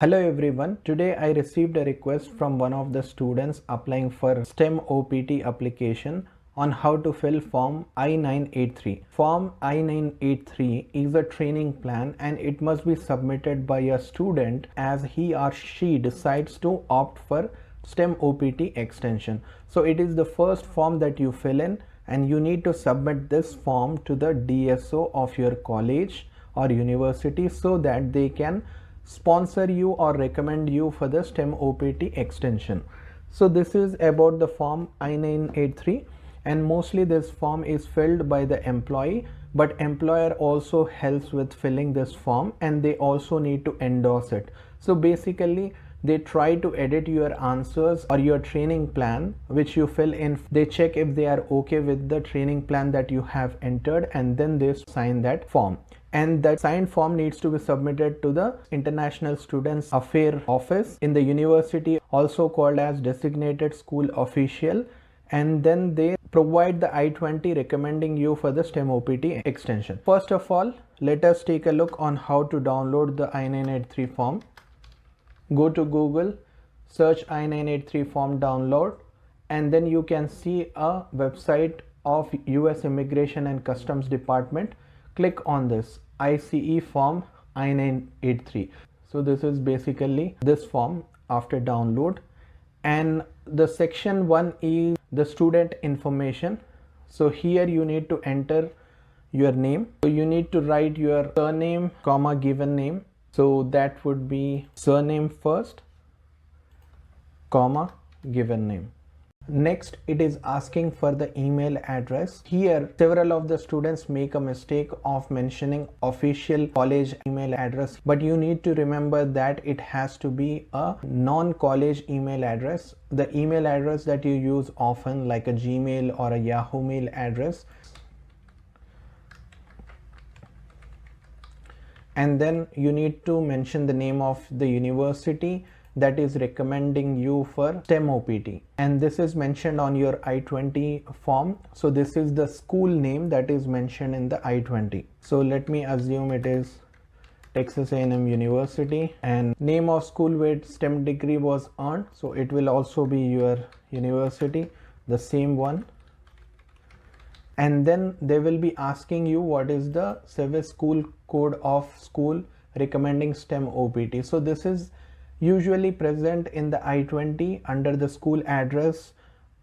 Hello everyone. Today I received a request from one of the students applying for STEM OPT application on how to fill form I-983. Form I-983 is a training plan and it must be submitted by a student as he or she decides to opt for STEM OPT extension. So it is the first form that you fill in and you need to submit this form to the DSO of your college or university so that they can sponsor you or recommend you for the STEM OPT extension. So this is about the form I-983 and mostly this form is filled by the employee, but employer also helps with filling this form and they also need to endorse it. So basically they try to edit your answers or your training plan which you fill in. They check if they are okay with the training plan that you have entered and then they sign that form. And that signed form needs to be submitted to the International Students Affairs Office in the university, also called as designated school official, and then they provide the I-20 recommending you for the STEM OPT extension. First of all, let us take a look on how to download the I-983 form. Go to Google, search I-983 form download, and then you can see a website of US Immigration and Customs Department. Click on this ICE form I-983. So this is basically this form after download, and the section 1 is the student information. So here you need to enter your name. So you need to write your surname comma given name. So that would be surname first comma given name. Next, it is asking for the email address. Here, several of the students make a mistake of mentioning official college email address, but you need to remember that it has to be a non-college email address. The email address that you use often, like a Gmail or a Yahoo mail address. And then you need to mention the name of the university that is recommending you for STEM OPT, and this is mentioned on your I-20 form. So this is the school name that is mentioned in the I-20. So let me assume it is Texas A&M University, and name of school where STEM degree was earned, so it will also be your university, the same one. And then they will be asking you what is the SoFi school code of school recommending STEM OPT. So this is usually present in the I-20 under the school address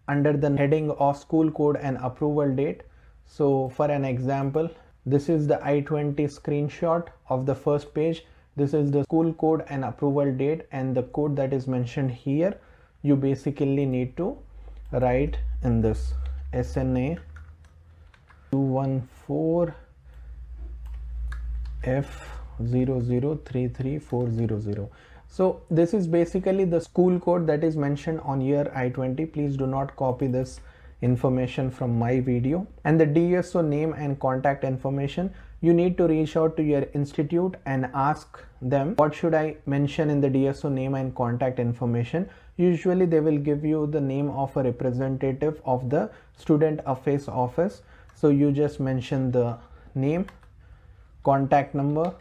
under the heading of school code and approval date. So for an example, this is the I-20 screenshot of the first page. This is the school code and approval date, and the code that is mentioned here you basically need to write in this SNA 214F0033400. So this is basically the school code that is mentioned on your I-20. Please do not copy this information from my video. And the DSO name and contact information, you need to reach out to your institute and ask them what should I mention in the DSO name and contact information. Usually they will give you the name of a representative of the Student Affairs Office. So you just mention the name, contact number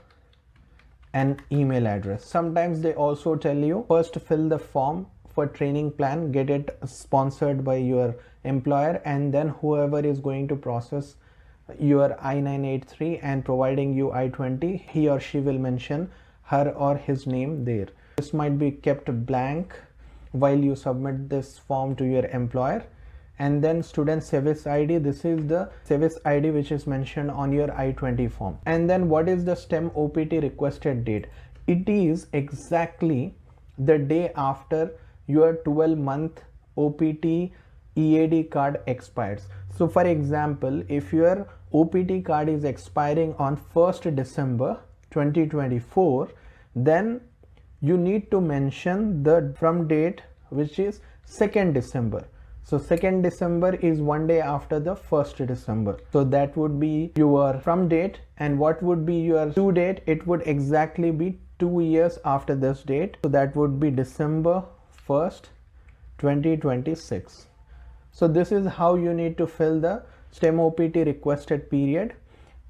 and email address. Sometimes they also tell you first fill the form for training plan, get it sponsored by your employer, and then whoever is going to process your I-983 and providing you I-20, he or she will mention her or his name there. This might be kept blank while you submit this form to your employer. And then student service ID, this is the service ID which is mentioned on your I-20 form. And then what is the STEM OPT requested date? It is exactly the day after your 12-month OPT EAD card expires. So for example, if your OPT card is expiring on 1st December 2024, then you need to mention the from date which is 2nd December. So 2nd December is one day after the 1st December. So that would be your from date, and what would be your due date? It would exactly be 2 years after this date. So that would be December 1st, 2026. So this is how you need to fill the STEM OPT requested period.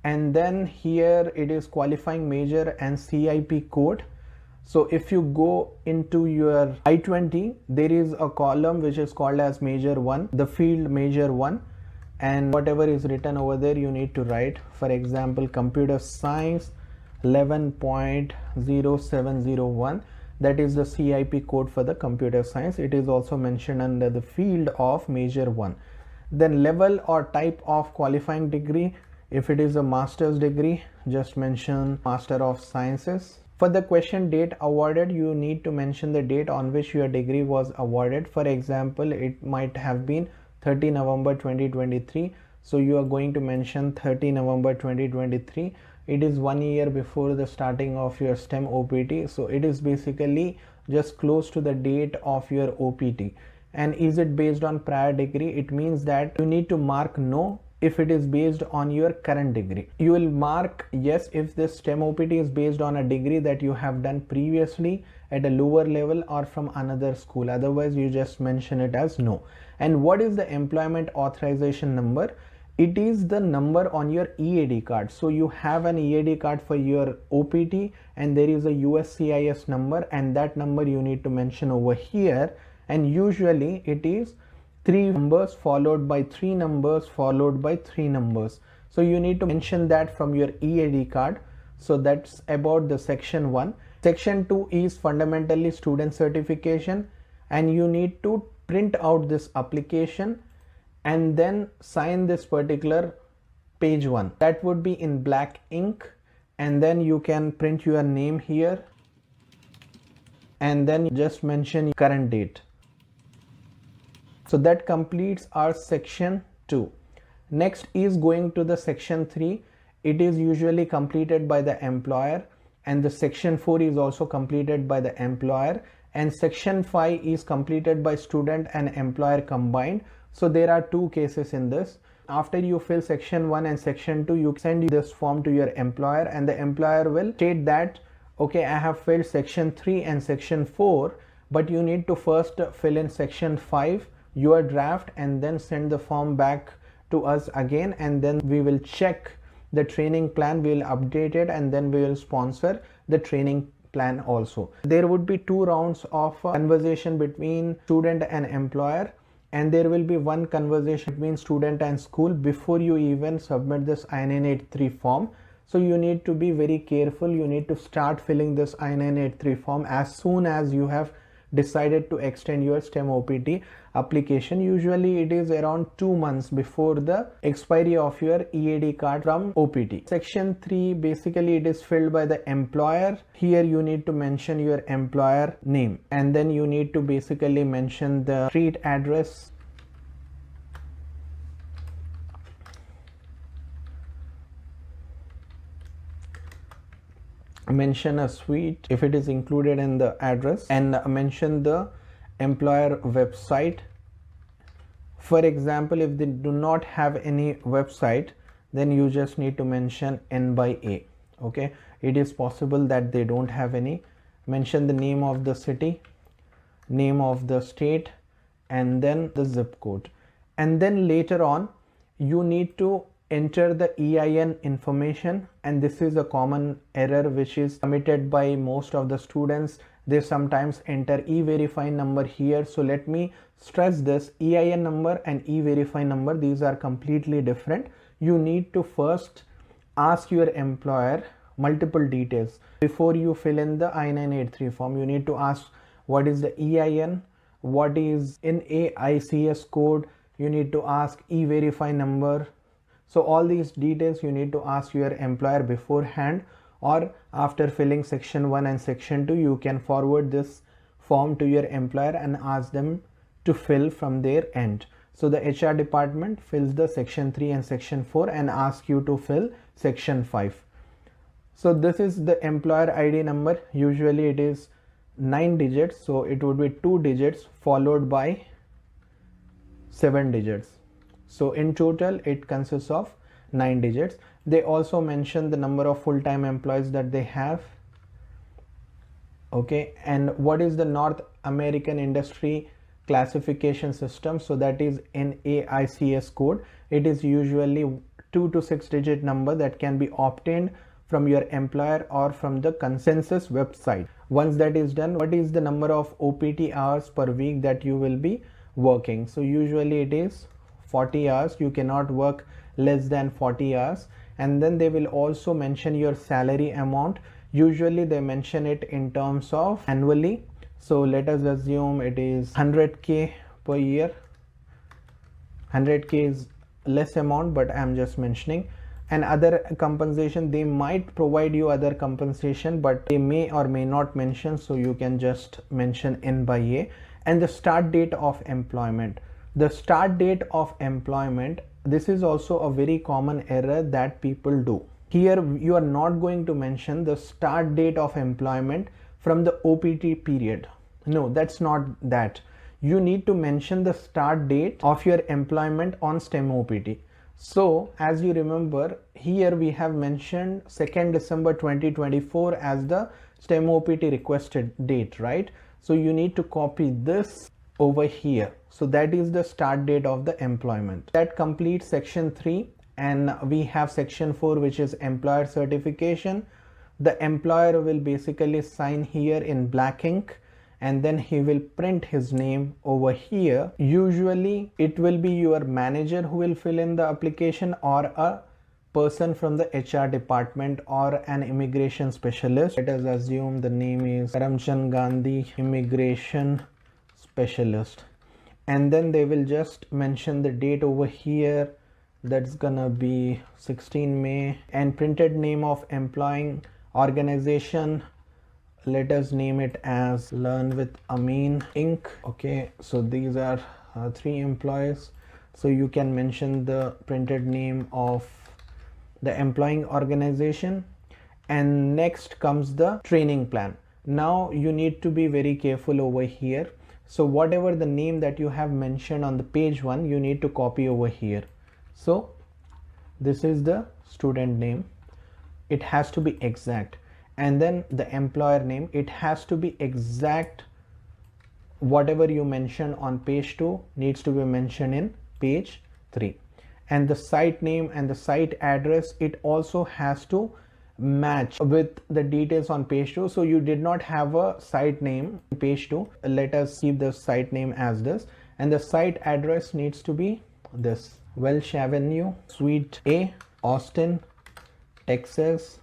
And then here it is qualifying major and CIP code. So if you go into your I-20, there is a column which is called as Major 1, the field Major 1, and whatever is written over there you need to write. For example, computer science 11.0701, that is the CIP code for the computer science. It is also mentioned under the field of Major 1. Then level or type of qualifying degree, if it is a master's degree, just mention Master of Sciences. For the question date awarded, you need to mention the date on which your degree was awarded. For example, it might have been 30 November 2023. So you are going to mention 30 November 2023. It is 1 year before the starting of your STEM OPT. So it is basically just close to the date of your OPT. And is it based on prior degree? It means that you need to mark no if it is based on your current degree. You will mark yes if this STEM OPT is based on a degree that you have done previously at a lower level or from another school. Otherwise, you just mention it as no. And what is the employment authorization number? It is the number on your EAD card. So you have an EAD card for your OPT and there is a USCIS number, and that number you need to mention over here. And usually it is 3 numbers followed by 3 numbers followed by 3 numbers. So you need to mention that from your EAD card. So that's about the section 1. Section 2 is fundamentally student certification, and you need to print out this application and then sign this particular page 1. That would be in black ink, and then you can print your name here and then just mention current date. So that completes our section 2. Next is going to the section 3. It is usually completed by the employer, and the section 4 is also completed by the employer, and section 5 is completed by student and employer combined. So there are 2 cases in this. After you fill section 1 and section 2, you send this form to your employer, and the employer will state that okay, I have filled section 3 and section 4, but you need to first fill in section 5 your draft and then send the form back to us again, and then we will check the training plan, we will update it, and then we will sponsor the training plan also. There would be 2 rounds of conversation between student and employer, and there will be 1 conversation between student and school before you even submit this I-983 form. So you need to be very careful. You need to start filling this I-983 form as soon as you have decided to extend your STEM OPT application. Usually it is around 2 months before the expiry of your EAD card from OPT. Section 3, basically it is filled by the employer. Here you need to mention your employer name, and then you need to basically mention the street address, mention a suite if it is included in the address, and mention the employer website. For example, if they do not have any website, then you just need to mention N by A. Okay, it is possible that they don't have any. Mention the name of the city, name of the state, and then the zip code. And then later on you need to enter the EIN information, and this is a common error which is committed by most of the students. They sometimes enter e-verify number here. So let me stress this: EIN number and e-verify number, these are completely different. You need to first ask your employer multiple details before you fill in the I-983 form. You need to ask what is the EIN, what is NAICS code, you need to ask e-verify number. So all these details you need to ask your employer beforehand, or after filling section 1 and section 2, you can forward this form to your employer and ask them to fill from their end. So the HR department fills the section 3 and section 4 and asks you to fill section 5. So this is the employer ID number. Usually it is 9 digits. So it would be 2 digits followed by 7 digits. So in total it consists of 9 digits. They also mention the number of full-time employees that they have. Okay, and what is the North American Industry Classification System? So that is NAICS code. It is usually 2 to 6 digit number that can be obtained from your employer or from the consensus website. Once that is done, what is the number of OPT hours per week that you will be working? So usually it is 40 hours. You cannot work less than 40 hours. And then they will also mention your salary amount. Usually they mention it in terms of annually. So let us assume it is 100k per year. 100k is less amount, but I'm just mentioning. And other compensation, they might provide you other compensation, but they may or may not mention, so you can just mention N by A. And the start date of employment. The start date of employment, this is also a very common error that people do. Here you are not going to mention the start date of employment from the OPT period. No, that's not that. You need to mention the start date of your employment on STEM OPT. So as you remember, here we have mentioned 2nd December 2024 as the STEM OPT requested date, right? So you need to copy this over here. So that is the start date of the employment. That completes section 3, and we have section 4, which is employer certification. The employer will basically sign here in black ink, and then he will print his name over here. Usually it will be your manager who will fill in the application, or a person from the HR department, or an immigration specialist. Let us assume the name is Karamchand Gandhi, immigration specialist. And then they will just mention the date over here. That's gonna be 16 May. And printed name of employing organization, let us name it as Learn with Amine Inc. Okay, so these are 3 employees. So you can mention the printed name of the employing organization. And next comes the training plan. Now you need to be very careful over here. So whatever the name that you have mentioned on the page 1, you need to copy over here. So this is the student name. It has to be exact. And then the employer name, it has to be exact. Whatever you mention on page 2 needs to be mentioned in page 3. And the site name and the site address, it also has to match with the details on page 2. So you did not have a site name in page 2. Let us keep the site name as this. And the site address needs to be this: Welsh Avenue, Suite A, Austin, Texas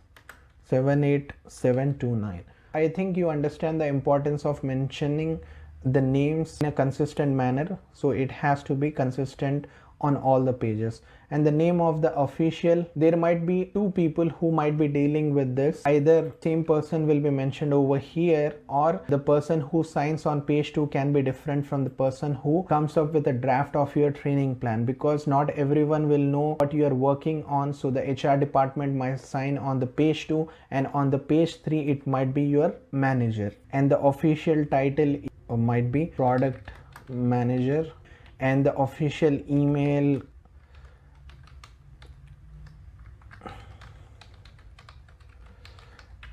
78729. I think you understand the importance of mentioning the names in a consistent manner. So it has to be consistent on all the pages. And the name of the official, there might be 2 people who might be dealing with this. Either same person will be mentioned over here, or the person who signs on page 2 can be different from the person who comes up with a draft of your training plan, because not everyone will know what you are working on. So the HR department might sign on the page 2, and on the page 3 it might be your manager. And the official title might be product manager, and the official email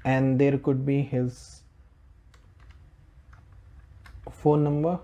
and there could be his phone number.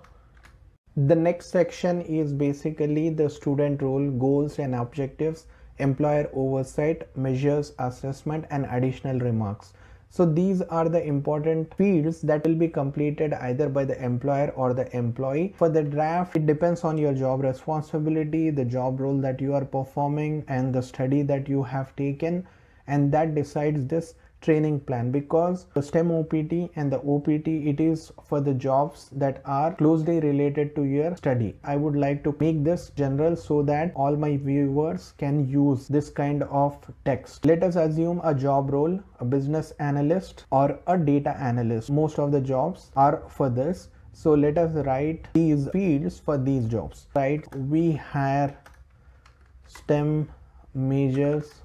The next section is basically the student role, goals and objectives, employer oversight, measures, assessment, and additional remarks. So these are the important fields that will be completed either by the employer or the employee. For the draft, it depends on your job responsibility, the job role that you are performing, and the study that you have taken, and that decides this training plan. Because the STEM OPT and the OPT, it is for the jobs that are closely related to your study. I would like to make this general so that all my viewers can use this kind of text. Let us assume a job role, a business analyst or a data analyst. Most of the jobs are for this. So let us write these fields for these jobs. Right, we hire STEM majors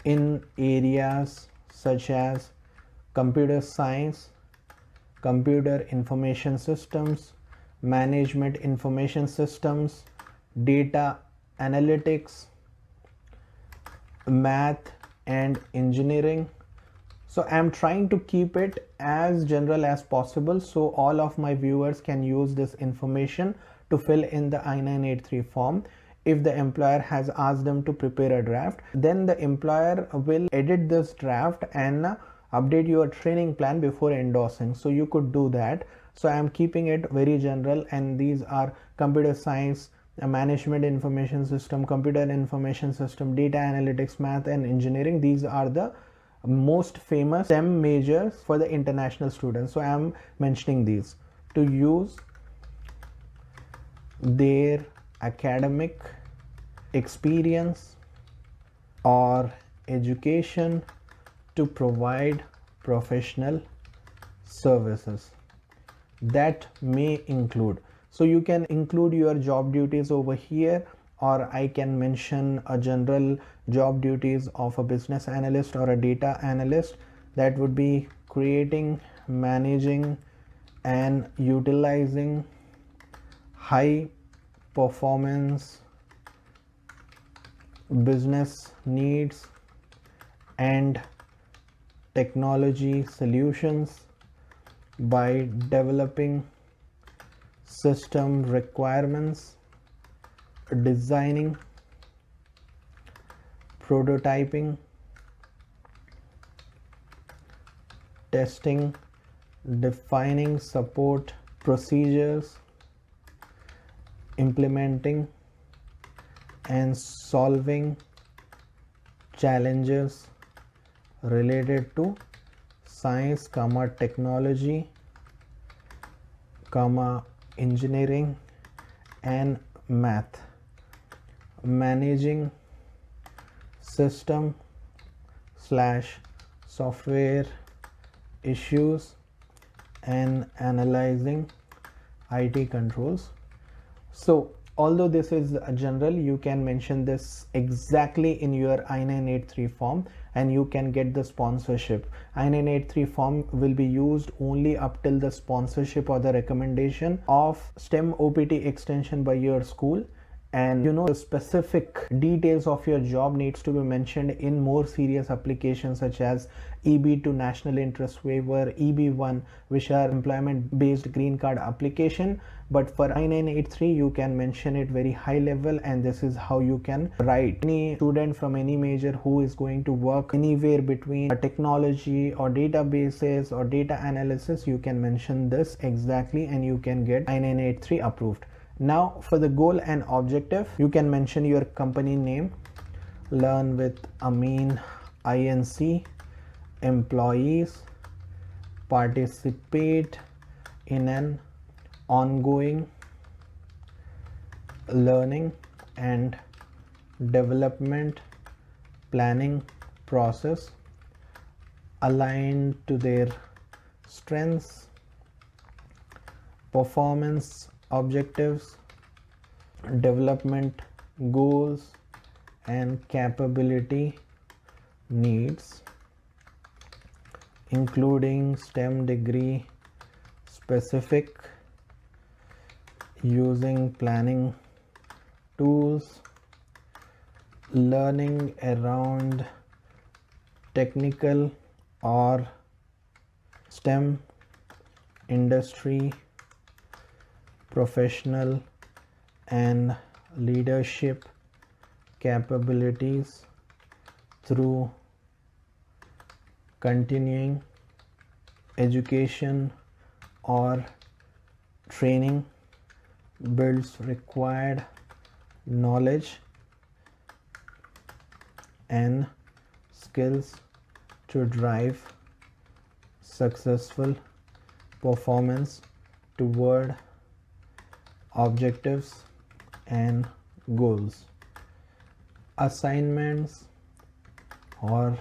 in areas such as computer science, computer information systems, management information systems, data analytics, math and engineering. So I'm trying to keep it as general as possible so all of my viewers can use this information to fill in the I-983 form. if the employer has asked them to prepare a draft, then the employer will edit this draft and update your training plan before endorsing. So you could do that. So I am keeping it very general, and these are computer science, management information system, computer information system, data analytics, math and engineering. These are the most famous STEM majors for the international students. So I am mentioning these to use their academic experience or education to provide professional services. That may include, so you can include your job duties over here, or I can mention a general job duties of a business analyst or a data analyst. That would be creating, managing and utilizing high performance business needs and technology solutions by developing system requirements, designing, prototyping, testing, defining support procedures, implementing and solving challenges related to science, technology, engineering and math, managing system / software issues and analyzing IT controls. So although this is general, you can mention this exactly in your I-983 form and you can get the sponsorship. I-983 form will be used only up till the sponsorship or the recommendation of STEM OPT extension by your school. And the specific details of your job needs to be mentioned in more serious applications such as EB2 national interest waiver, EB1, which are employment based green card application. But for I-983 you can mention it very high level, and this is how you can write. Any student from any major who is going to work anywhere between technology or databases or data analysis, you can mention this exactly and you can get I-983 approved. Now for the goal and objective, you can mention your company name, Learn with Amine Inc, employees, participate in an ongoing learning and development planning process aligned to their strengths, performance objectives, development goals and capability needs, including STEM degree specific, using planning tools, learning around technical or STEM industry, professional and leadership capabilities through continuing education or training, builds required knowledge and skills to drive successful performance toward objectives and goals. Assignments or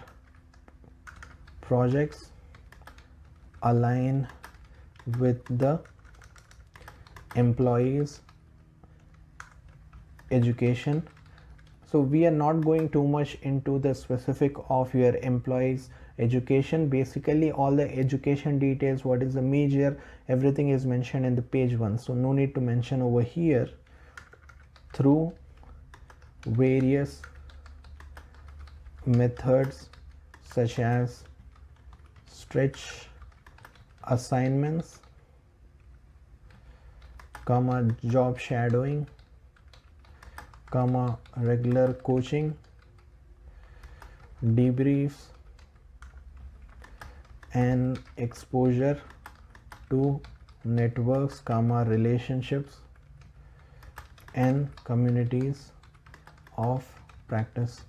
projects align with the employees' education. So we are not going too much into the specific of your employees' education. Basically all the education details, what is the major, everything is mentioned in the page 1, so no need to mention over here. Through various methods such as stretch assignments, job shadowing, comma regular coaching, debriefs, and exposure to networks, comma relationships and communities of practice.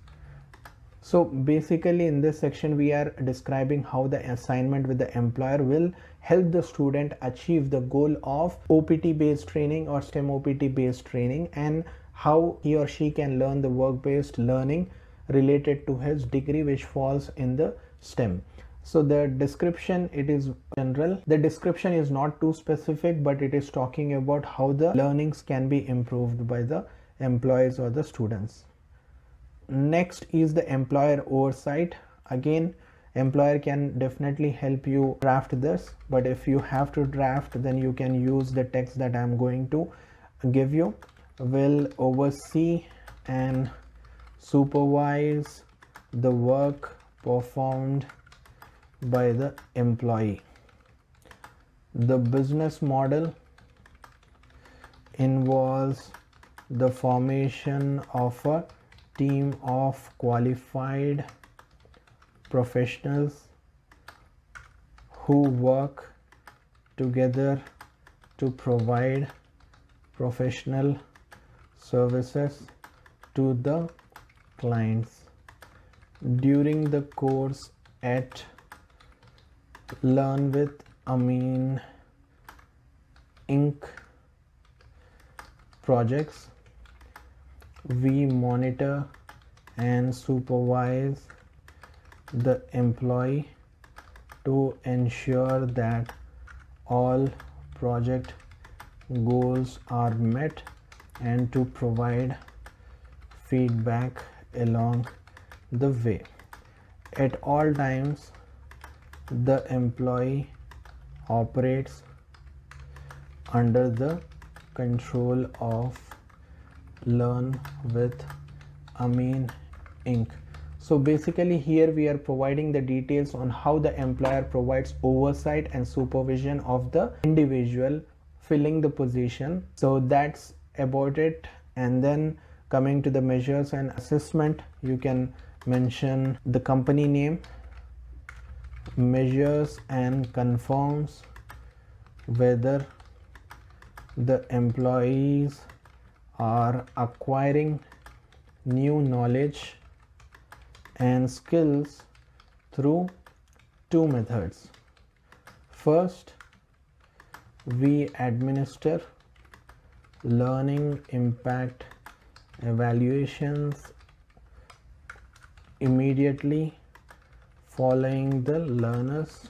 So basically in this section we are describing how the assignment with the employer will help the student achieve the goal of OPT based training or STEM OPT based training, and how he or she can learn the work based learning related to his degree which falls in the STEM. So the description, it is general. The description is not too specific, but it is talking about how the learnings can be improved by the employees or the students. Next is the employer oversight. Again, employer can definitely help you draft this, but if you have to draft, then you can use the text that I'm going to give you. Will oversee and supervise the work performed by the employee. The business model involves the formation of a team of qualified professionals who work together to provide professional services to the clients. During the course at Learn with Amine Inc. projects, we monitor and supervise the employee to ensure that all project goals are met and to provide feedback along the way. At all times, the employee operates under the control of Learn with Amine Inc. So basically here we are providing the details on how the employer provides oversight and supervision of the individual filling the position. So that's about it. And then coming to the measures and assessment, you can mention the company name, measures and confirms whether the employees are acquiring new knowledge and skills through two methods. First, we administer learning impact evaluations immediately following the learner's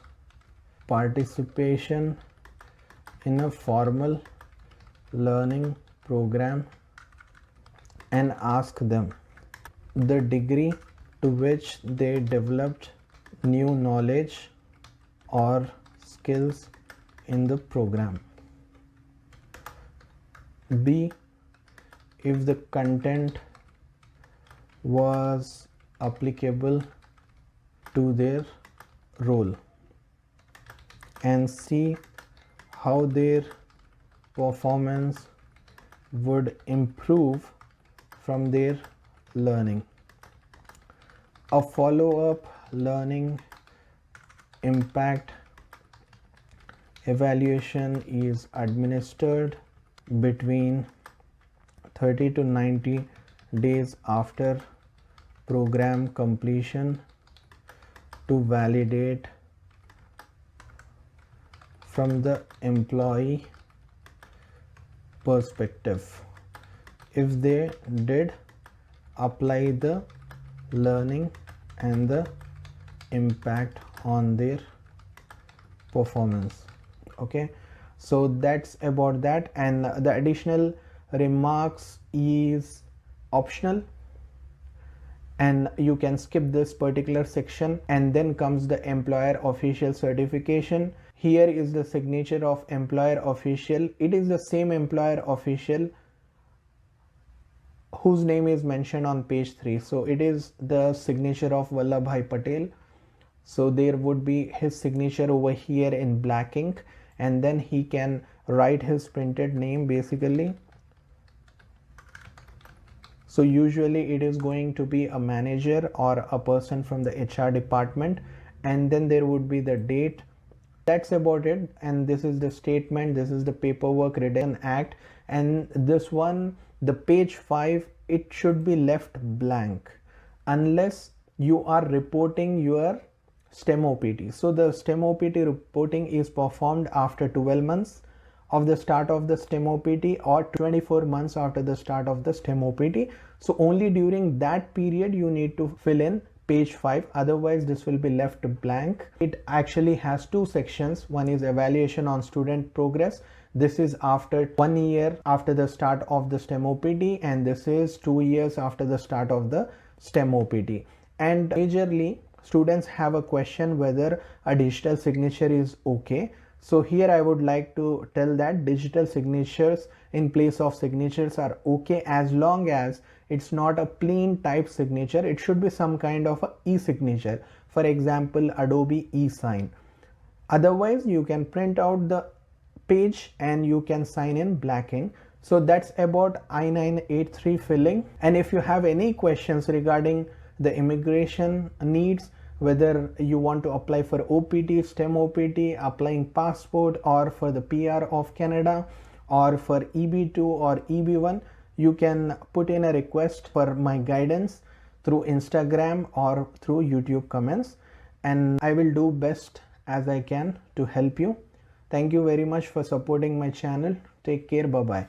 participation in a formal learning program and ask them the degree to which they developed new knowledge or skills in the program. B, if the content was applicable to their role. And C, how their performance would improve from their learning. A follow-up learning impact evaluation is administered between 30 to 90 days after program completion to validate from the employee perspective if they did apply the learning and the impact on their performance. Okay, so that's about that, and the additional remarks is optional and you can skip this particular section. And then comes the employer official certification. Here is the signature of employer official. It is the same employer official whose name is mentioned on page 3. So it is the signature of Vallabhbhai Patel. So there would be his signature over here in black ink, and then he can write his printed name basically. So usually it is going to be a manager or a person from the HR department, and then there would be the date. That's about it. And this is the statement, this is the paperwork redaction act, and this one, the page 5, it should be left blank unless you are reporting your STEM OPT. So the STEM OPT reporting is performed after 12 months of the start of the STEM OPT or 24 months after the start of the STEM OPT. So only during that period you need to fill in page 5, otherwise this will be left blank. It actually has two sections. One is evaluation on student progress. This is after 1 year after the start of the STEM OPT, and this is 2 years after the start of the STEM OPT. And majorly students have a question whether a digital signature is okay. So here I would like to tell that digital signatures in place of signatures are okay as long as it's not a plain type signature. It should be some kind of a e-signature, for example Adobe e-sign. Otherwise you can print out the page and you can sign in black ink. So that's about I-983 filling. And if you have any questions regarding the immigration needs, whether you want to apply for OPT, STEM OPT, applying passport, or for the PR of Canada, or for EB2 or EB1, you can put in a request for my guidance through Instagram or through YouTube comments, and I will do best as I can to help you. Thank you very much for supporting my channel. Take care. Bye bye.